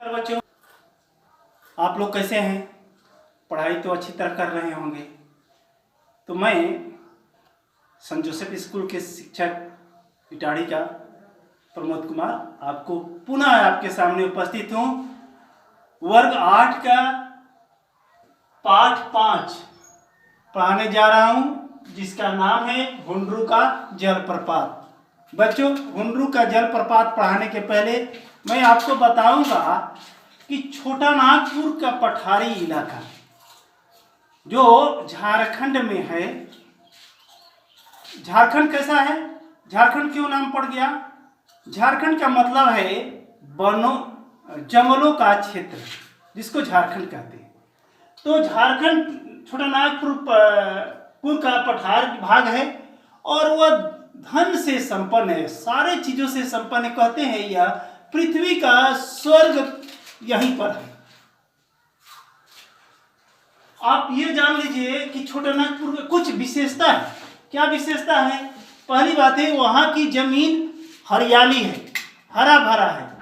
बच्चों, आप लोग कैसे हैं? पढ़ाई तो अच्छी तरह कर रहे होंगे। तो मैं संत जोसेफ स्कूल के शिक्षक इटाड़ी का प्रमोद कुमार आपको पुनः आपके सामने उपस्थित हूँ। वर्ग 8 का पाठ 5 पढ़ाने जा रहा हूँ, जिसका नाम है हुंड्रू का जलप्रपात। बच्चों, हुंड्रू का जलप्रपात पढ़ाने के पहले मैं आपको बताऊंगा कि छोटा नागपुर का पठारी इलाका जो झारखंड में है। झारखंड कैसा है? झारखंड क्यों नाम पड़ गया? झारखंड का मतलब है वनों जंगलों का क्षेत्र, जिसको झारखंड कहते हैं। तो झारखंड छोटा नागपुर का पठार भाग है और वह धन से संपन्न है, सारे चीजों से संपन्न। कहते हैं यह पृथ्वी का स्वर्ग यहीं पर है। आप ये जान लीजिए कि छोटा नागपुर में कुछ विशेषता है। क्या विशेषता है? पहली बात है, वहां की जमीन हरियाली है, हरा भरा है।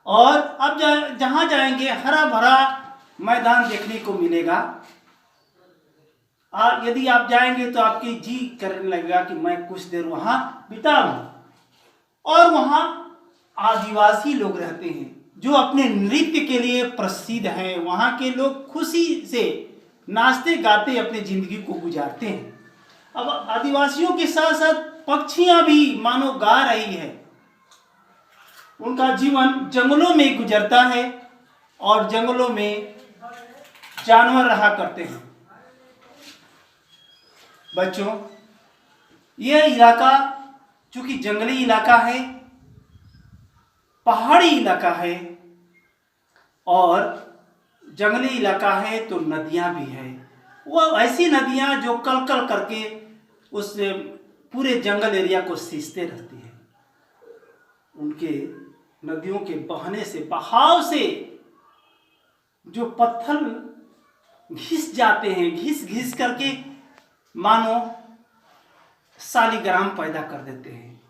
और अब जहां जाएंगे हरा भरा मैदान देखने को मिलेगा। यदि आप जाएंगे तो आपकी जी करने लगेगा कि मैं कुछ देर वहां बिताऊं। और वहां आदिवासी लोग रहते हैं जो अपने नृत्य के लिए प्रसिद्ध हैं। वहां के लोग खुशी से नाचते गाते अपनी जिंदगी को गुजारते हैं। अब आदिवासियों के साथ साथ पक्षियां भी मानो गा रही है। उनका जीवन जंगलों में गुजरता है और जंगलों में जानवर रहा करते हैं। बच्चों, यह इलाका चूंकि जंगली इलाका है, पहाड़ी इलाका है और जंगली इलाका है, तो नदियां भी है। वह ऐसी नदियां जो कल कल करके उस पूरे जंगल एरिया को सींचते रहती है। उनके नदियों के बहने से, बहाव से जो पत्थर घिस जाते हैं, घिस घिस करके मानो शालिग्राम पैदा कर देते हैं।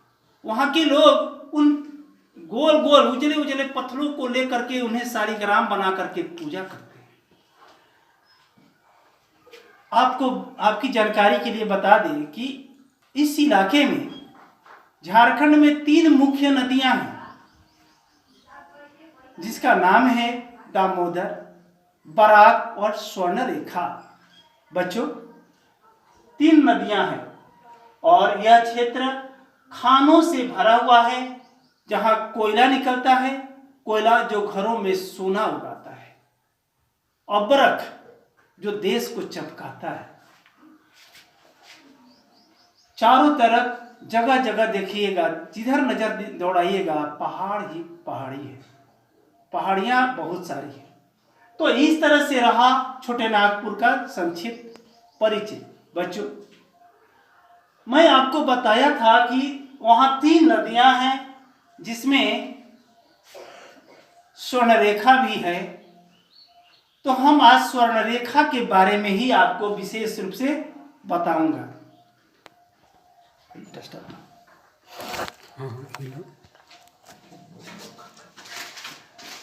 वहां के लोग उन गोल गोल उजले उजले पत्थरों को लेकर के उन्हें शालिग्राम बना करके पूजा करते हैं। आपको आपकी जानकारी के लिए बता दें कि इस इलाके में झारखंड में 3 मुख्य नदियां हैं, जिसका नाम है दामोदर, बराक और स्वर्णरेखा। बच्चों, 3 नदियां हैं और यह क्षेत्र खानों से भरा हुआ है, जहां कोयला निकलता है, कोयला जो घरों में सोना उगाता है। अबरख जो देश को चमकाता है। चारों तरफ जगह जगह देखिएगा, जिधर नजर दौड़ाइएगा पहाड़ ही पहाड़ी है, पहाड़ियां बहुत सारी है। तो इस तरह से रहा छोटे नागपुर का संक्षिप्त परिचय। बच्चों, मैं आपको बताया था कि वहां 3 नदियां हैं, जिसमें स्वर्णरेखा भी है। तो हम आज स्वर्णरेखा के बारे में ही आपको विशेष रूप से बताऊंगा।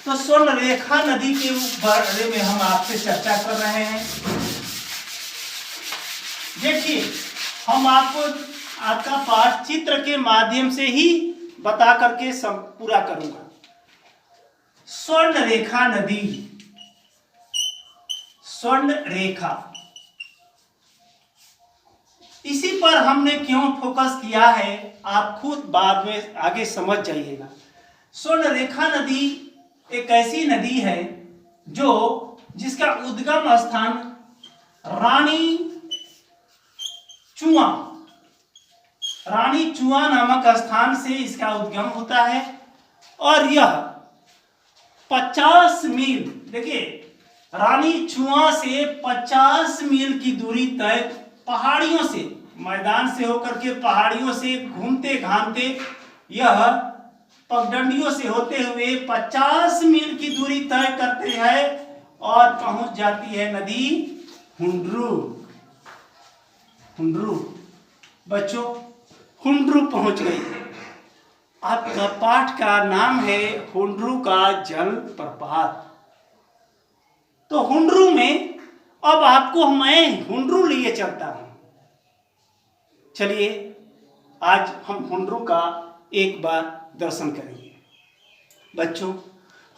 तो स्वर्णरेखा नदी के बारे में हम आपसे चर्चा कर रहे हैं। देखिए, हम आपको आपका पाठ चित्र के माध्यम से ही बता करके पूरा करूंगा। स्वर्णरेखा नदी, स्वर्णरेखा, इसी पर हमने क्यों फोकस किया है आप खुद बाद में आगे समझ जाइएगा। स्वर्णरेखा नदी एक ऐसी नदी है जिसका उद्गम स्थान रानी चुआ नामक स्थान से इसका उद्गम होता है। और यह 50 मील, देखिए, रानी चुआ से 50 मील की दूरी तय पहाड़ियों से, मैदान से होकर के पहाड़ियों से घूमते घामते यह पगडंडियों से होते हुए 50 मील की दूरी तय करते हैं और पहुंच जाती है नदी हुंड्रू। बच्चों, हुंड्रू पहुंच गई। आपका पाठ का नाम है हुंड्रू का जल प्रपात। तो हुंड्रू में अब आपको मैं हुंड्रू लिए चलता हूं। चलिए आज हम हुंड्रू का एक बार दर्शन करेंगे। बच्चों,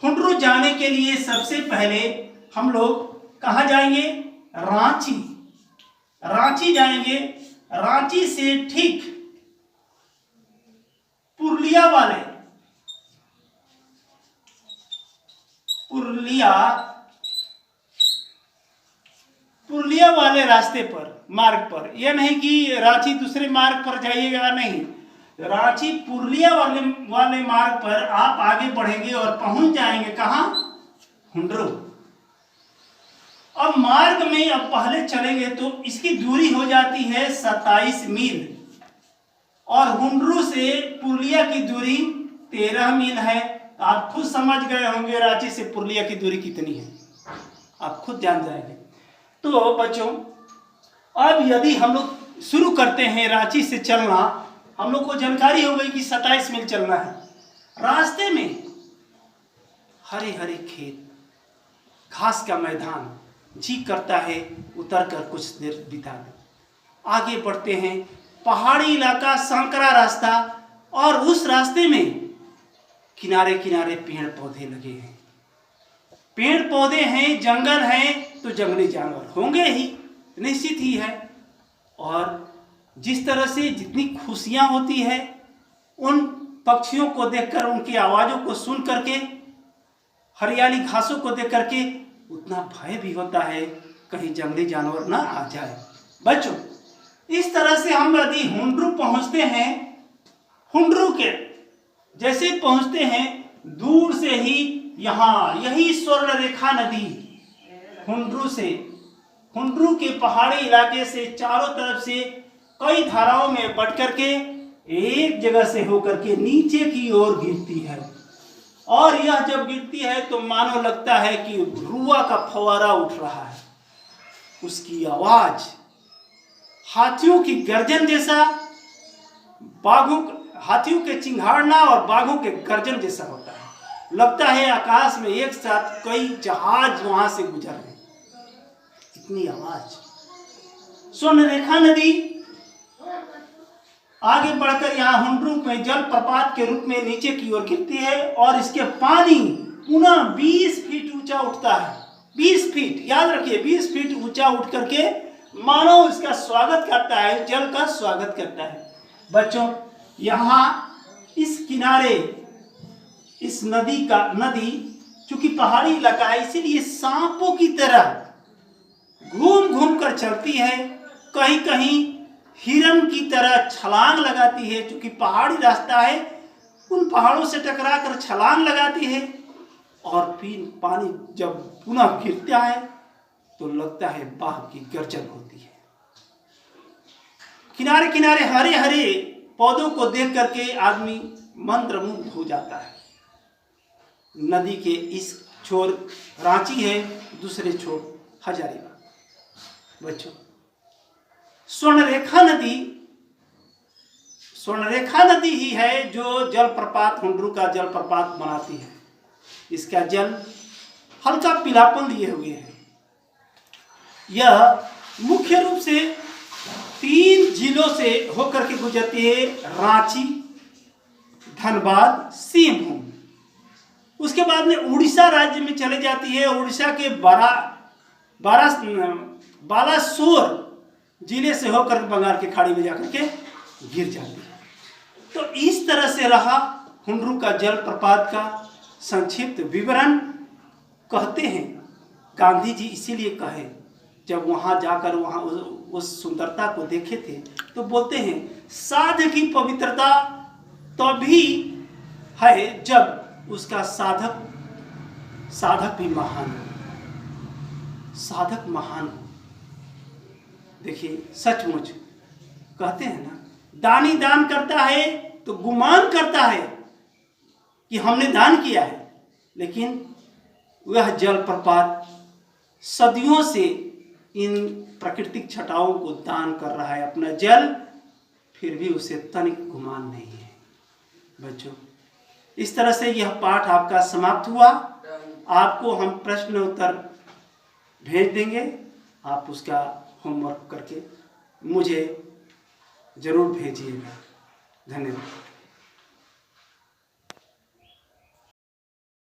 हुंड्रू जाने के लिए सबसे पहले हम लोग कहाँ जाएंगे? रांची। रांची जाएंगे। रांची से ठीक पुरुलिया वाले रास्ते पर, मार्ग पर, यह नहीं कि रांची दूसरे मार्ग पर जाइएगा, नहीं, रांची पुरुलिया वाले मार्ग पर आप आगे बढ़ेंगे और पहुंच जाएंगे कहां? हुंड्रू। अब मार्ग में अब पहले चलेंगे तो इसकी दूरी हो जाती है 27 मील और हुंड्रू से पुरुलिया की दूरी 13 मील है। आप खुद समझ गए होंगे रांची से पुरुलिया की दूरी कितनी है, आप खुद जान जाएंगे। तो बच्चों, अब यदि हम लोग शुरू करते हैं रांची से चलना, हम लोग को जानकारी हो गई कि 27 मील चलना है। रास्ते में हरे हरे खेत, घास का मैदान, जी करता है उतर कर कुछ देर बिता दें। आगे बढ़ते हैं, पहाड़ी इलाका, संकरा रास्ता, और उस रास्ते में किनारे किनारे पेड़ पौधे लगे हैं। पेड़ पौधे हैं, जंगल है, तो जंगली जानवर होंगे ही, निश्चित ही है। और जिस तरह से जितनी खुशियां होती है उन पक्षियों को देखकर, उनकी आवाज़ों को सुन करके, हरियाली घासों को देख करके, उतना भय भी होता है कहीं जंगली जानवर ना आ जाए। बच्चों, इस तरह से हम यदि हुंड्रू पहुंचते हैं, हुंड्रू के जैसे पहुंचते हैं, दूर से ही यहाँ यही स्वर्ण रेखा नदी हुंड्रू के पहाड़ी इलाके से चारों तरफ से कई धाराओं में बट करके एक जगह से होकर के नीचे की ओर गिरती है। और यह जब गिरती है तो मानो लगता है कि रुआ का फवारा उठ रहा है। उसकी आवाज हाथियों की गर्जन जैसा, हाथियों के चिंघाड़ना और बाघों के गर्जन जैसा होता है। लगता है आकाश में एक साथ कई जहाज वहां से गुजर रहे, इतनी आवाज। स्वर्णरेखा नदी आगे बढ़कर यहाँ हुंड्रू में जल प्रपात के रूप में नीचे की ओर गिरती है और इसके पानी पुनः 20 फीट ऊंचा उठता है। 20 फीट, याद रखिए, 20 फीट ऊंचा उठ करके मानो इसका स्वागत करता है, जल का स्वागत करता है। बच्चों, यहाँ इस किनारे इस नदी चूंकि पहाड़ी इलाका है, इसीलिए सांपों की तरह घूम घूम कर चलती है। कहीं कहीं हिरन की तरह छलांग लगाती है, चूंकि पहाड़ी रास्ता है, उन पहाड़ों से टकरा कर छलांग लगाती है। और फिर पानी जब पुनः गिरता है तो लगता है बाघ की गर्जन होती है। किनारे किनारे हरे हरे पौधों को देख करके आदमी मंत्रमुग्ध हो जाता है। नदी के इस छोर रांची है, दूसरे छोर हजारीबाग। बच्चों, स्वर्णरेखा नदी ही है जो जलप्रपात, हुंड्रू का जलप्रपात बनाती है। इसका जल हल्का पीलापन लिए हुए है। यह मुख्य रूप से 3 जिलों से होकर के गुजरती है, रांची, धनबाद, सिंहभूम। उसके बाद में उड़ीसा राज्य में चले जाती है। उड़ीसा के बालासोर जिले से होकर बंगाल के खाड़ी में जाकर के गिर जाती है। तो इस तरह से रहा हुंड्रू का जलप्रपात का संक्षिप्त विवरण। कहते हैं गांधी जी इसीलिए कहे, जब वहां जाकर वहां उस सुंदरता को देखे थे तो बोलते हैं, साधक की पवित्रता तभी है जब उसका साधक भी महान हो, साधक महान हो। देखिए, सचमुच कहते हैं ना, दानी दान करता है तो गुमान करता है कि हमने दान किया है, लेकिन वह जलप्रपात सदियों से इन प्राकृतिक छटाओं को दान कर रहा है अपना जल, फिर भी उसे तनिक गुमान नहीं है। बच्चों, इस तरह से यह पाठ आपका समाप्त हुआ। आपको हम प्रश्न उत्तर भेज देंगे, आप उसका होमवर्क करके मुझे ज़रूर भेजिएगा। धन्यवाद।